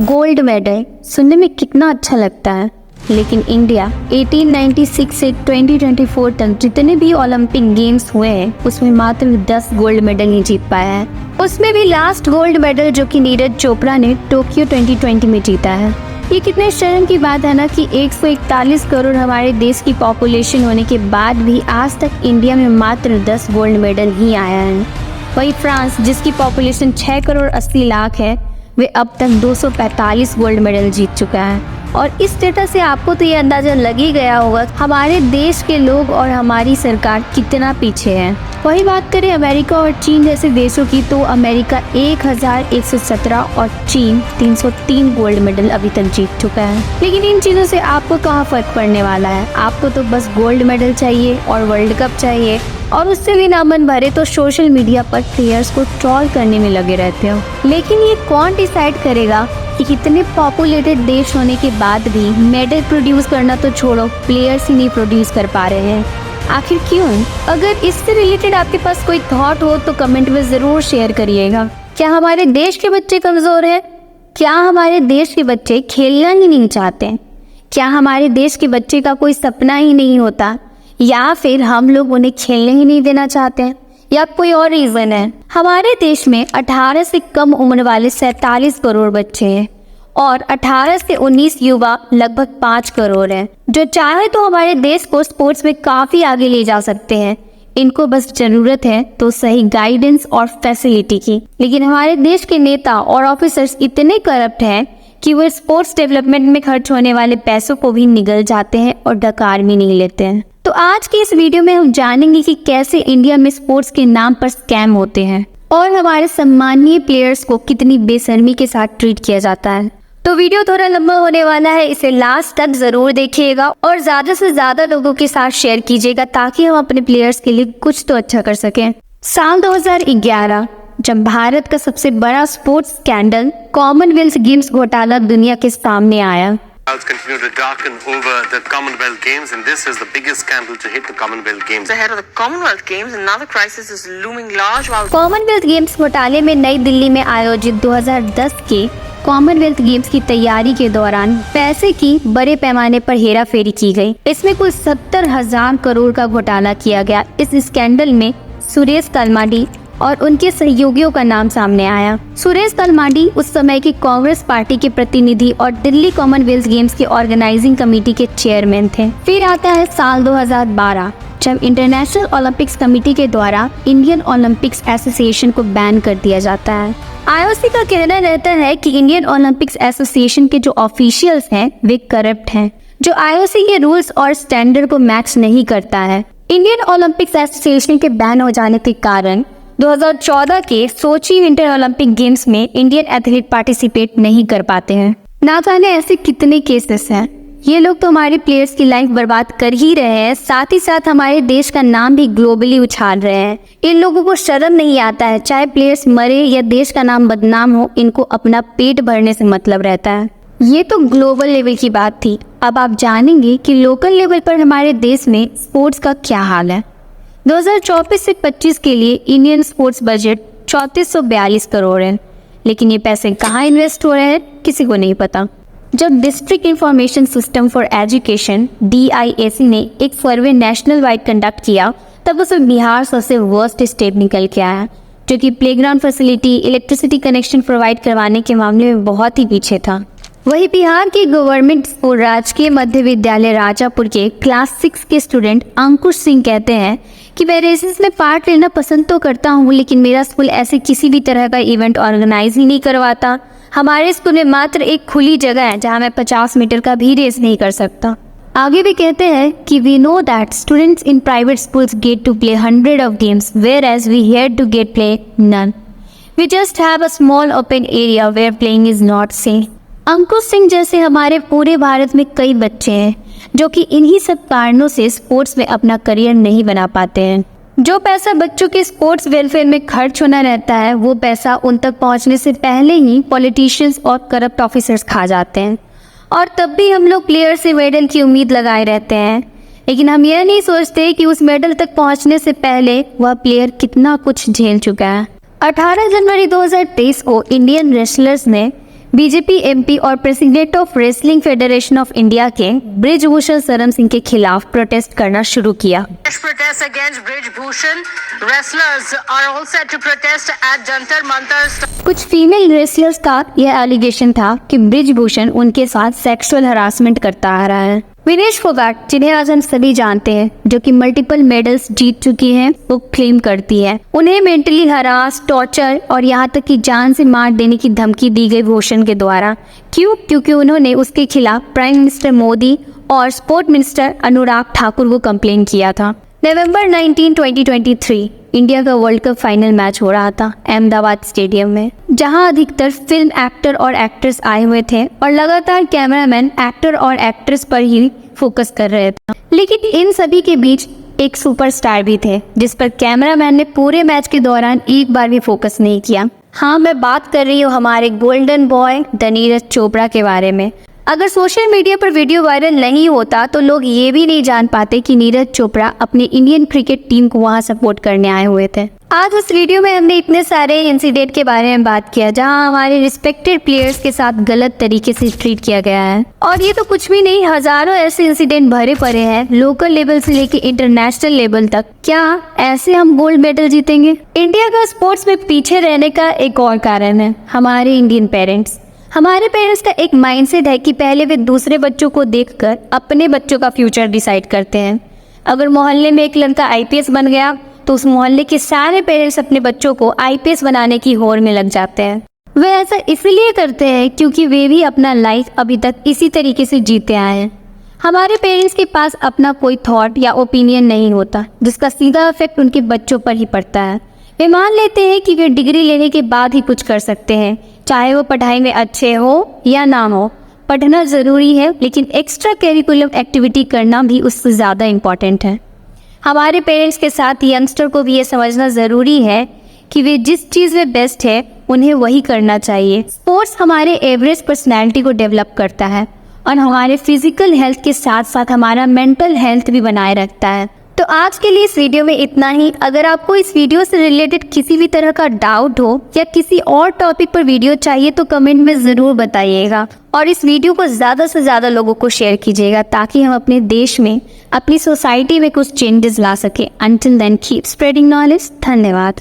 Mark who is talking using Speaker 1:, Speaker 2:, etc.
Speaker 1: Gold medal सुनने में कितना अच्छा लगता है, लेकिन इंडिया 1896 से 2024 तक जितने भी ओलंपिक गेम्स हुए हैं उसमें मात्र 10 गोल्ड मेडल ही जीत पाया है। उसमें भी लास्ट गोल्ड मेडल जो कि नीरज चोपड़ा ने टोक्यो 2020 में जीता है। ये कितने शर्म की बात है ना कि 141 करोड़ हमारे देश की पॉपुलेशन होने के बाद भी आज तक इंडिया में मात्र 10 गोल्ड मेडल ही आया है। वही फ्रांस जिसकी पॉपुलेशन 6 करोड़ 80 लाख है, वे अब तक 245 गोल्ड मेडल जीत चुका है। और इस डेटा से आपको तो ये अंदाजा लग ही गया होगा हमारे देश के लोग और हमारी सरकार कितना पीछे है। वही बात करें अमेरिका और चीन जैसे देशों की, तो अमेरिका 1117 और चीन 303 गोल्ड मेडल अभी तक जीत चुका है। लेकिन इन चीज़ों से आपको कहाँ फर्क पड़ने वाला है। आपको तो बस गोल्ड मेडल चाहिए और वर्ल्ड कप चाहिए, और उससे भी ना मन भरे तो सोशल मीडिया पर प्लेयर्स को ट्रोल करने में लगे रहते हो। लेकिन ये कौन डिसाइड करेगा कि कितने पॉपुलेटेड देश होने के बाद भी मेडल प्रोड्यूस करना तो छोड़ो, प्लेयर्स ही नहीं प्रोड्यूस कर पा रहे हैं। आखिर क्यों? अगर इससे रिलेटेड आपके पास कोई थॉट हो तो कमेंट में ज़रूर शेयर करिएगा। क्या हमारे देश के बच्चे कमज़ोर हैं? क्या हमारे देश के बच्चे खेलना ही नहीं चाहते? क्या हमारे देश के बच्चे का कोई सपना ही नहीं होता, या फिर हम लोग उन्हें खेलने ही नहीं देना चाहते हैं, या कोई और रीज़न है? हमारे देश में 18 से कम उम्र वाले 47 करोड़ बच्चे हैं और 18 से 19 युवा लगभग 5 करोड़ हैं, जो चाहे तो हमारे देश को स्पोर्ट्स में काफ़ी आगे ले जा सकते हैं। इनको बस ज़रूरत है तो सही गाइडेंस और फैसिलिटी की। लेकिन हमारे देश के नेता और ऑफिसर्स इतने करप्ट हैं कि वो स्पोर्ट्स डेवलपमेंट में खर्च होने वाले पैसों को भी निगल जाते हैं और डकार भी नहीं लेते हैं। तो आज की इस वीडियो में हम जानेंगे कि कैसे इंडिया में स्पोर्ट्स के नाम पर स्कैम होते हैं और हमारे सम्मानीय प्लेयर्स को कितनी बेशर्मी के साथ ट्रीट किया जाता है। तो वीडियो थोड़ा लंबा होने वाला है, इसे लास्ट तक जरूर देखिएगा और ज़्यादा से ज़्यादा लोगों के साथ शेयर कीजिएगा ताकि हम अपने प्लेयर्स के लिए कुछ तो अच्छा कर सकें। साल 2011 जब भारत का सबसे बड़ा स्पोर्ट्स स्कैंडल कॉमनवेल्थ गेम्स घोटाला दुनिया के सामने आया।
Speaker 2: Continue to darken over the Commonwealth Games, and this is the biggest scandal to hit the Commonwealth Games.
Speaker 3: Ahead of the Commonwealth Games, another crisis is looming large.
Speaker 1: Commonwealth games घोटाले में नई दिल्ली में आयोजित 2010 के कॉमनवेल्थ गेम्स की तैयारी के दौरान पैसे की बड़े पैमाने पर हेराफेरी की गई। इसमें कुल 70,000 करोड़ का घोटाला किया गया। इस स्कैंडल में सुरेश कलमाडी और उनके सहयोगियों का नाम सामने आया। सुरेश कलमाडी उस समय की कांग्रेस पार्टी के प्रतिनिधि और दिल्ली कॉमनवेल्थ गेम्स के ऑर्गेनाइजिंग कमेटी के चेयरमैन थे। फिर आता है साल 2012 जब इंटरनेशनल ओलंपिक्स कमेटी के द्वारा इंडियन ओलंपिक्स एसोसिएशन को बैन कर दिया जाता है। आईओसी का कहना रहता है कि इंडियन ओलंपिक्स एसोसिएशन के जो ऑफिशियल्स हैं वे करप्ट हैं, जो आईओसी के रूल्स और स्टैंडर्ड को मैच नहीं करता है। इंडियन ओलंपिक्स एसोसिएशन के बैन हो जाने के कारण 2014 के सोची विंटर ओलंपिक गेम्स में इंडियन एथलीट पार्टिसिपेट नहीं कर पाते हैं। ना जाने ऐसे कितने केसेस हैं। ये लोग तो हमारे प्लेयर्स की लाइफ बर्बाद कर ही रहे हैं, साथ ही साथ हमारे देश का नाम भी ग्लोबली उछाल रहे हैं। इन लोगों को शर्म नहीं आता है, चाहे प्लेयर्स मरे या देश का नाम बदनाम हो, इनको अपना पेट भरने से मतलब रहता है। ये तो ग्लोबल लेवल की बात थी। अब आप जानेंगे कि लोकल लेवल पर हमारे देश में स्पोर्ट्स का क्या हाल है। 2024 से 25 के लिए इंडियन स्पोर्ट्स बजट 3442 करोड़ है, लेकिन ये पैसे कहाँ इन्वेस्ट हो रहे हैं किसी को नहीं पता। जब district information system for education DIAC ने एक सर्वे नेशनल वाइड कंडक्ट किया, तब उसमें बिहार सबसे वर्स्ट स्टेट निकल के आया, जो कि playground facility, electricity connection provide करवाने के मामले में बहुत ही पीछे था। वही बिहार के गवर्नमेंट स्कूल राजकीय मध्य विद्यालय राजापुर के क्लास 6 के स्टूडेंट अंकुश सिंह कहते हैं कि मैं रेसेस में पार्ट लेना पसंद तो करता हूँ, लेकिन मेरा स्कूल ऐसे किसी भी तरह का इवेंट ऑर्गेनाइज ही नहीं करवाता। हमारे स्कूल में मात्र एक खुली जगह है जहाँ मैं 50 मीटर का भी रेस नहीं कर सकता। आगे भी कहते हैं कि we know that students in private schools get to play 100 of games whereas we here to get play none. We just have a small open area where playing is not safe. Ankush Singh जैसे हमारे पूरे भारत में कई बच्चे हैं जो कि इन्हीं सब कारणों से स्पोर्ट्स में अपना करियर नहीं बना पाते हैं। जो पैसा बच्चों के स्पोर्ट्स वेलफेयर में खर्च होना रहता है, वो पैसा उन तक पहुंचने से पहले ही पॉलिटिशियंस और करप्ट ऑफिसर्स खा जाते हैं, और तब भी हम लोग प्लेयर से मेडल की उम्मीद लगाए रहते हैं। लेकिन हम यह नहीं सोचते कि उस मेडल तक पहुंचने से पहले वह प्लेयर कितना कुछ झेल चुका है। 18 जनवरी 2023 को इंडियन रेसलर्स ने बीजेपी एमपी और president of wrestling federation of India के ब्रिजभूषण शरण सिंह के खिलाफ प्रोटेस्ट करना शुरू किया।
Speaker 3: Protests against Brij Bhushan. Wrestlers are all set to protest at Jantar Mantar.
Speaker 1: कुछ फीमेल रेसलर्स का यह एलिगेशन था कि ब्रिजभूषण उनके साथ सेक्सुअल हरासमेंट करता आ रहा है। विनेश फोगाट, जिन्हें आज हम सभी जानते हैं, जो कि मल्टीपल मेडल्स जीत चुकी हैं, वो क्लेम करती है उन्हें मेंटली हरास, टॉर्चर और यहाँ तक कि जान से मार देने की धमकी दी गई भूषण के द्वारा। क्यों? क्योंकि उन्होंने उसके खिलाफ प्राइम मिनिस्टर मोदी और स्पोर्ट मिनिस्टर अनुराग ठाकुर को कंप्लेन किया था। नवंबर 19, 2023 इंडिया का वर्ल्ड कप फाइनल मैच हो रहा था अहमदाबाद स्टेडियम में, जहां अधिकतर फिल्म एक्टर और एक्ट्रेस आए हुए थे और लगातार कैमरामैन एक्टर और एक्ट्रेस पर ही फोकस कर रहे थे। लेकिन इन सभी के बीच एक सुपरस्टार भी थे जिस पर कैमरामैन ने पूरे मैच के दौरान एक बार भी फोकस नहीं किया। हाँ, मैं बात कर रही हूँ हमारे गोल्डन बॉय नीरज चोपड़ा के बारे में। अगर सोशल मीडिया पर वीडियो वायरल नहीं होता तो लोग ये भी नहीं जान पाते कि नीरज चोपड़ा अपनी इंडियन क्रिकेट टीम को वहां सपोर्ट करने आए हुए थे। आज उस वीडियो में हमने इतने सारे इंसिडेंट के बारे में बात किया जहां हमारे रिस्पेक्टेड प्लेयर्स के साथ गलत तरीके से ट्रीट किया गया है। और ये तो कुछ भी नहीं, हजारों ऐसे इंसिडेंट भरे पड़े हैं, लोकल लेवल से लेके इंटरनेशनल लेवल तक। क्या ऐसे हम गोल्ड मेडल जीतेंगे? इंडिया का स्पोर्ट्स में पीछे रहने का एक और कारण है हमारे इंडियन पेरेंट्स। हमारे पेरेंट्स का एक माइंडसेट है कि पहले वे दूसरे बच्चों को देखकर अपने बच्चों का फ्यूचर डिसाइड करते हैं। अगर मोहल्ले में एक लड़का आईपीएस बन गया तो उस मोहल्ले के सारे पेरेंट्स अपने बच्चों को आईपीएस बनाने की होड़ में लग जाते हैं। वे ऐसा इसलिए करते हैं क्योंकि वे भी अपना लाइफ अभी तक इसी तरीके से जीते आए हैं। हमारे पेरेंट्स के पास अपना कोई थॉट या ओपिनियन नहीं होता जिसका सीधा इफेक्ट उनके बच्चों पर ही पड़ता है। वे मान लेते हैं कि वे डिग्री लेने के बाद ही कुछ कर सकते हैं, चाहे वो पढ़ाई में अच्छे हो या ना हो। पढ़ना ज़रूरी है लेकिन एक्स्ट्रा करिकुलम एक्टिविटी करना भी उससे ज़्यादा इम्पॉर्टेंट है। हमारे पेरेंट्स के साथ यंगस्टर को भी ये समझना ज़रूरी है कि वे जिस चीज़ में बेस्ट है उन्हें वही करना चाहिए। स्पोर्ट्स हमारे एवरेज पर्सनैलिटी को डेवलप करता है और हमारे फिजिकल हेल्थ के साथ साथ हमारा मेंटल हेल्थ भी बनाए रखता है। तो आज के लिए इस वीडियो में इतना ही। अगर आपको इस वीडियो से रिलेटेड किसी भी तरह का डाउट हो या किसी और टॉपिक पर वीडियो चाहिए तो कमेंट में ज़रूर बताइएगा और इस वीडियो को ज़्यादा से ज़्यादा लोगों को शेयर कीजिएगा ताकि हम अपने देश में, अपनी सोसाइटी में कुछ चेंजेस ला सके। Until then keep spreading knowledge. धन्यवाद।